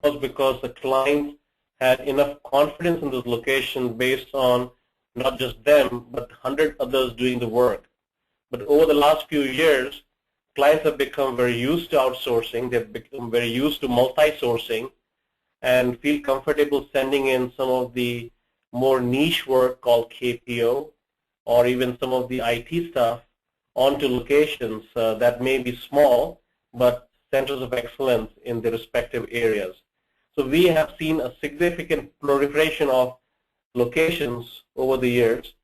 was because the clients had enough confidence in this location based on not just them, but 100 others doing the work. But over the last few years, clients have become very used to outsourcing. They've become very used to multi-sourcing and feel comfortable sending in some of the more niche work called KPO or even some of the IT stuff onto locations that may be small but centers of excellence in their respective areas. So we have seen a significant proliferation of locations over the years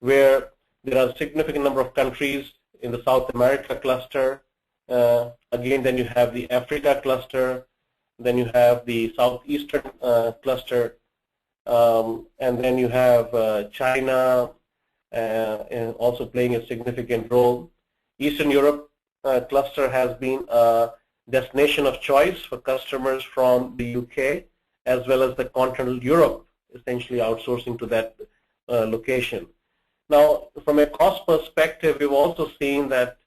where there are a significant number of countries in the South America cluster. Again, then you have the Africa cluster, then you have the Southeastern cluster, and then you have China and also playing a significant role. Eastern Europe cluster has been a destination of choice for customers from the UK as well as the continental Europe, essentially outsourcing to that location. Now, from a cost perspective, we've also seen that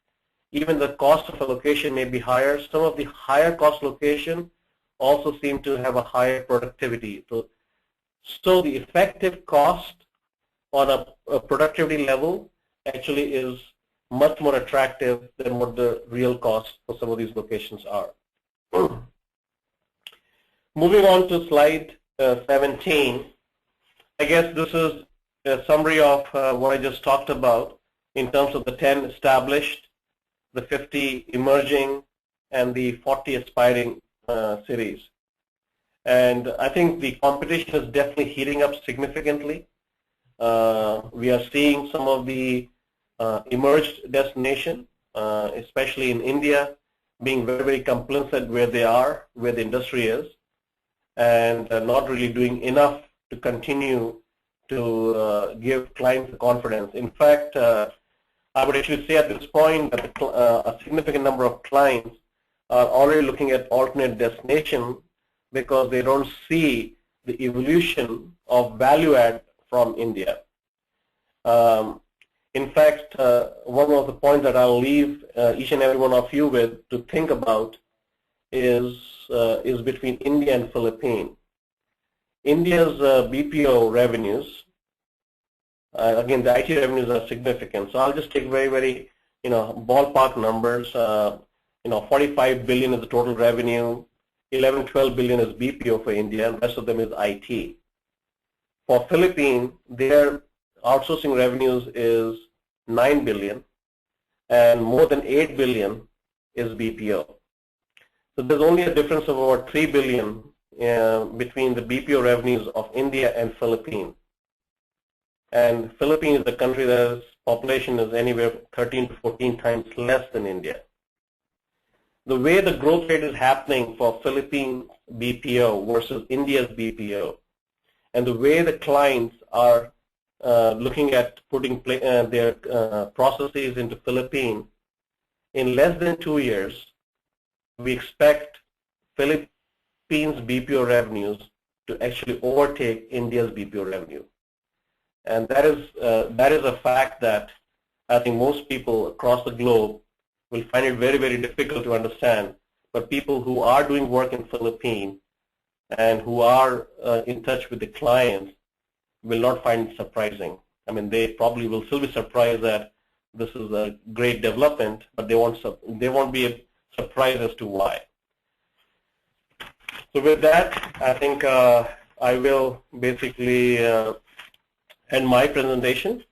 even the cost of a location may be higher. Some of the higher cost locations also seem to have a higher productivity. So the effective cost on a productivity level actually is much more attractive than what the real cost for some of these locations are. Moving on to slide 17, I guess this is a summary of what I just talked about in terms of the 10 established, the 50 emerging, and the 40 aspiring cities. And I think the competition is definitely heating up significantly. We are seeing some of the emerged destinations, especially in India, being very, very complicit where they are, where the industry is, and not really doing enough to continue to give clients the confidence. In fact, I would actually say at this point that a significant number of clients are already looking at alternate destinations because they don't see the evolution of value add from India. In fact, one of the points that I'll leave each and every one of you with to think about is between India and Philippines. India's BPO revenues, again, the IT revenues are significant. So I'll just take very, very, ballpark numbers. 45 billion is the total revenue. 11-12 billion is BPO for India, and the rest of them is IT. For Philippines, their outsourcing revenues is 9 billion, and more than 8 billion is BPO. So there's only a difference of about 3 billion between the BPO revenues of India and Philippines. And Philippines is a country that population is anywhere 13 to 14 times less than India. The way the growth rate is happening for Philippines BPO versus India's BPO, and the way the clients are looking at putting their processes into Philippines, in less than 2 years, we expect Philippines BPO revenues to actually overtake India's BPO revenue. And that is a fact that I think most people across the globe will find it very, very difficult to understand. But people who are doing work in Philippines and who are in touch with the clients will not find it surprising. I mean, they probably will still be surprised that this is a great development, but they won't be surprised as to why. So with that, I think I will basically end my presentation.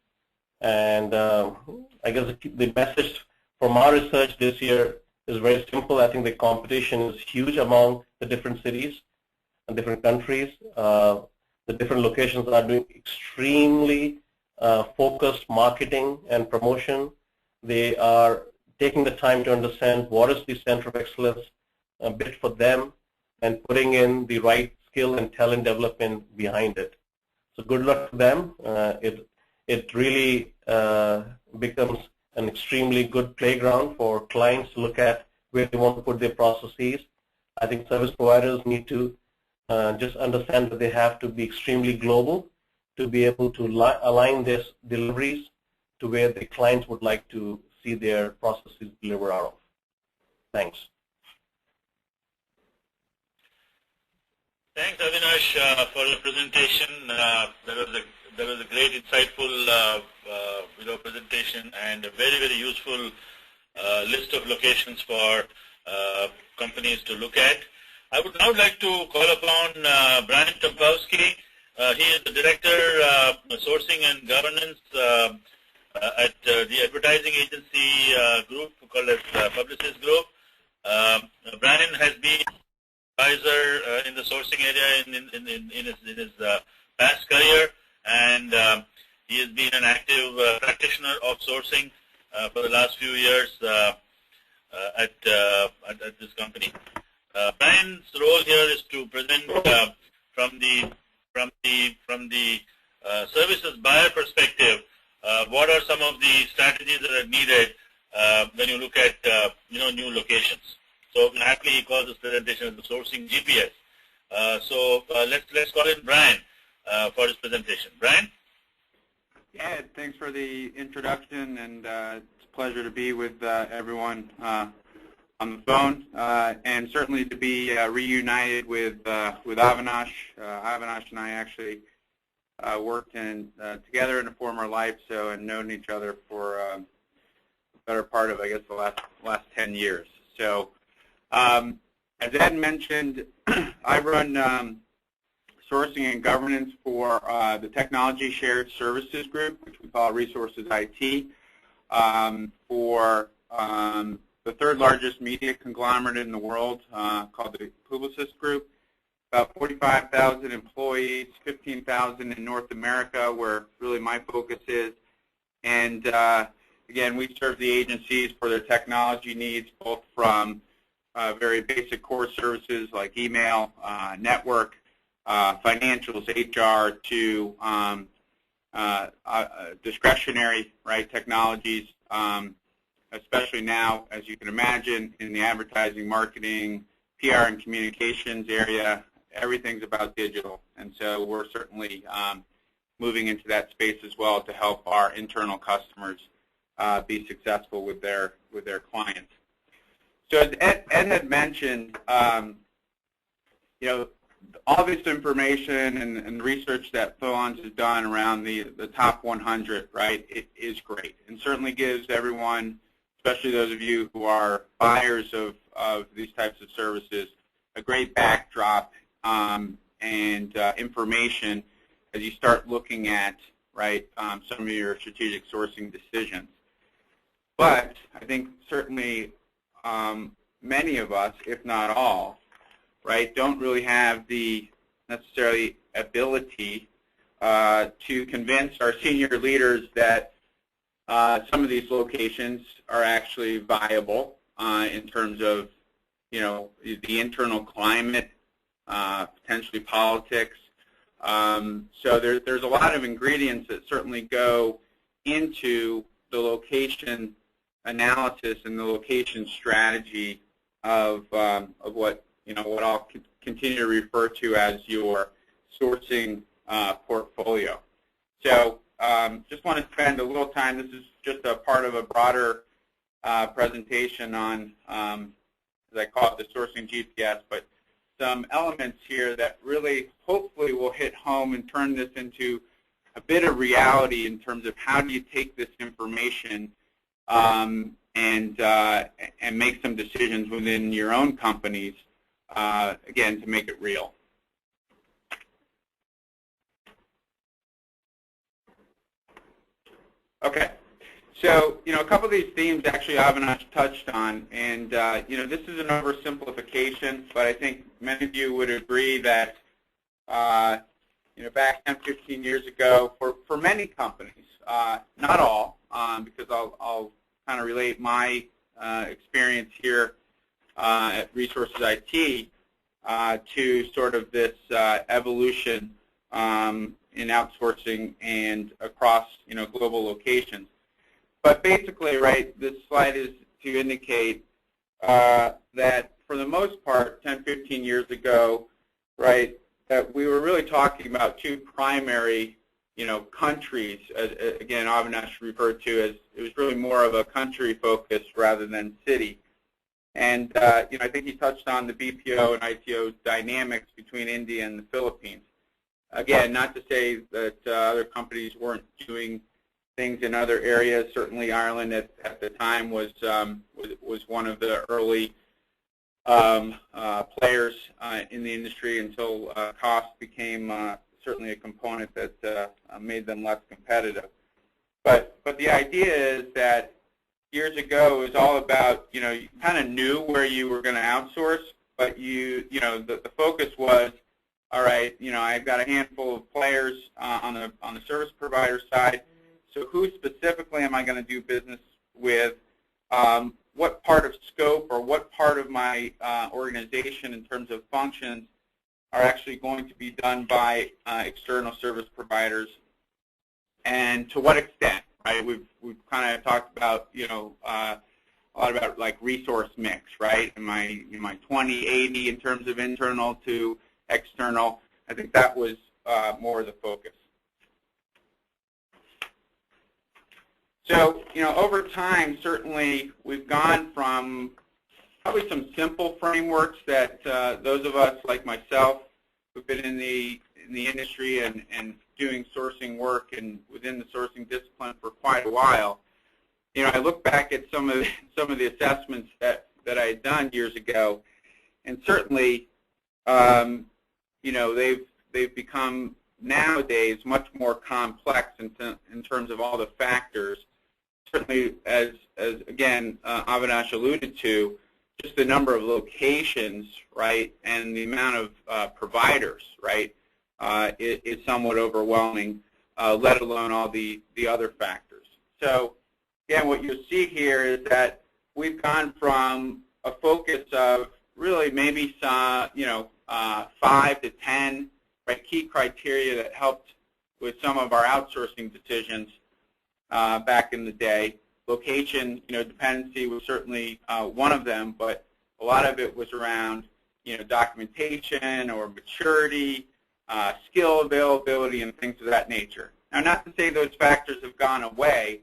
And I guess the message from our research this year is very simple. I think the competition is huge among the different cities and different countries. The different locations are doing extremely focused marketing and promotion. They are taking the time to understand what is the center of excellence bit for them and putting in the right skill and talent development behind it. So good luck to them. It really becomes an extremely good playground for clients to look at where they want to put their processes. I think service providers need to just understand that they have to be extremely global to be able to align their deliveries to where the clients would like to see their processes deliver out of. Thanks. Thanks, Avinash, for the presentation. That was a great, insightful, presentation, and a very, very useful list of locations for companies to look at. I would now like to call upon Brian Tompowski. He is the Director Sourcing and Governance at the advertising agency group called as Publicis Group. Brian has been advisor in the sourcing area in his past career, and he has been an active practitioner of sourcing for the last few years at this company. Brian's role here is to present from the services buyer perspective what are some of the strategies that are needed when you look at new locations. So happily he calls this presentation the sourcing GPS. Let's call in Brian for his presentation. Brian? Yeah, thanks for the introduction, and it's a pleasure to be with everyone on the phone, and certainly to be reunited with Avinash. Avinash and I actually worked together in a former life, and known each other for a better part of, I guess, the last 10 years. So, as Ed mentioned, I run sourcing and governance for the Technology Shared Services Group, which we call Resources IT, for the third largest media conglomerate in the world called the Publicis Group. About 45,000 employees, 15,000 in North America, where really my focus is. And again, we serve the agencies for their technology needs, both from very basic core services like email, network, financials, HR, to discretionary technologies, especially now, as you can imagine, in the advertising, marketing, PR, and communications area. Everything's about digital, and so we're certainly moving into that space as well to help our internal customers be successful with their clients. So as Ed had mentioned, all this information and research that Tholons has done around the top 100, it is great, and certainly gives everyone, especially those of you who are buyers of these types of services, a great backdrop and information as you start looking at some of your strategic sourcing decisions. But I think certainly many of us, if not all, don't really have the necessarily ability to convince our senior leaders that some of these locations are actually viable in terms of the internal climate, potentially politics. So there's a lot of ingredients that certainly go into the location analysis and the location strategy of what what I'll continue to refer to as your sourcing portfolio. So just want to spend a little time. This is just a part of a broader presentation on, as I call it, the sourcing GPS, but some elements here that really hopefully will hit home and turn this into a bit of reality in terms of how do you take this information and make some decisions within your own companies, again, to make it real. Okay, so a couple of these themes actually Avinash touched on, and this is an oversimplification, but I think many of you would agree that back 10, 15 years ago, for many companies, not all, because I'll kind of relate my experience here at Resources IT to sort of this evolution in outsourcing and across global locations. But basically, this slide is to indicate that for the most part, 10, 15 years ago, that we were really talking about two primary countries. Again, Avinash referred to as it was really more of a country focus rather than city. And I think he touched on the BPO and ITO dynamics between India and the Philippines. Again, not to say that other companies weren't doing things in other areas. Certainly, Ireland at the time was one of the early players in the industry until cost became certainly a component that made them less competitive. But the idea is that years ago it was all about, you kind of knew where you were going to outsource, but the focus was, all right, I've got a handful of players on the service provider side. So who specifically am I going to do business with? What part of scope or what part of my organization in terms of functions are actually going to be done by external service providers, and to what extent? Right? We've kind of talked about a lot about like resource mix, right? Am I 20/80 in terms of internal to external? I think that was more of the focus. So, over time, certainly we've gone from probably some simple frameworks that those of us like myself who've been in the industry and doing sourcing work and within the sourcing discipline for quite a while. I look back at some of the assessments that I had done years ago, and certainly, they've become nowadays much more complex in terms of all the factors. Certainly, as again, Avinash alluded to, just the number of locations, right, and the amount of providers, right, is somewhat overwhelming, let alone all the other factors. So, again, what you'll see here is that we've gone from a focus of really maybe some, 5 to 10, right, key criteria that helped with some of our outsourcing decisions back in the day. Location, dependency was certainly one of them, but a lot of it was around, documentation or maturity, skill availability, and things of that nature. Now, not to say those factors have gone away,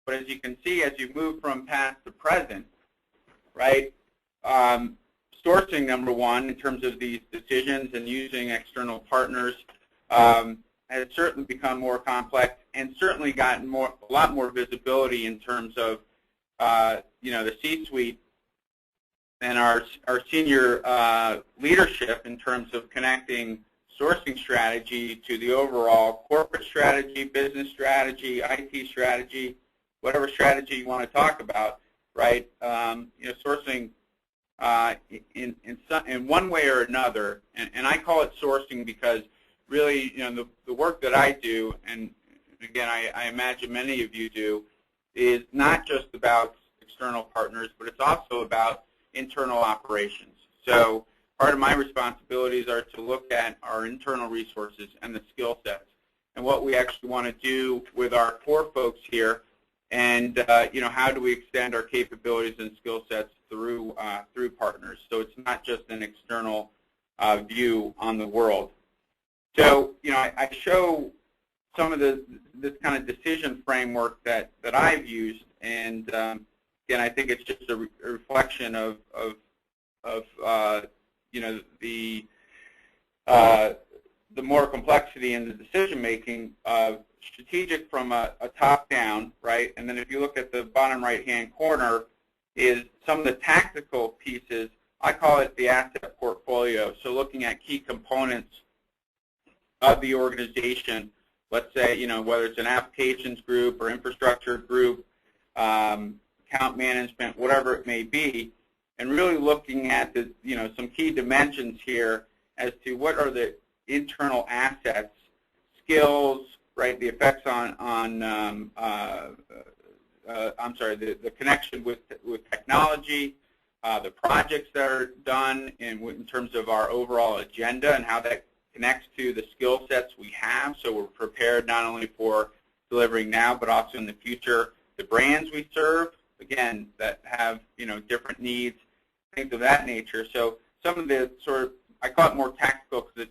but as you can see, as you move from past to present, right, sourcing, number one, in terms of these decisions and using external partners, has certainly become more complex and certainly gotten a lot more visibility in terms of, the C-suite and our senior leadership in terms of connecting sourcing strategy to the overall corporate strategy, business strategy, IT strategy, whatever strategy you want to talk about, right? Sourcing in one way or another, and I call it sourcing because really, the work that I do, and again, I imagine many of you do, is not just about external partners, but it's also about internal operations. So part of my responsibilities are to look at our internal resources and the skill sets and what we actually want to do with our core folks here, and how do we extend our capabilities and skill sets through partners. So it's not just an external view on the world. So, I show some of this kind of decision framework that I've used, and again, I think it's just a reflection of the more complexity in the decision making, strategic from a top down, right? And then if you look at the bottom right hand corner, is some of the tactical pieces. I call it the asset portfolio. So looking at key components of the organization, let's say, whether it's an applications group or infrastructure group, account management, whatever it may be, and really looking at the, some key dimensions here as to what are the internal assets, skills, right, the effects the connection with technology, the projects that are done in terms of our overall agenda and how that connects to the skill sets we have, so we're prepared not only for delivering now but also in the future. The brands we serve, again, that have different needs, things of that nature. So some of the sort of, I call it more tactical because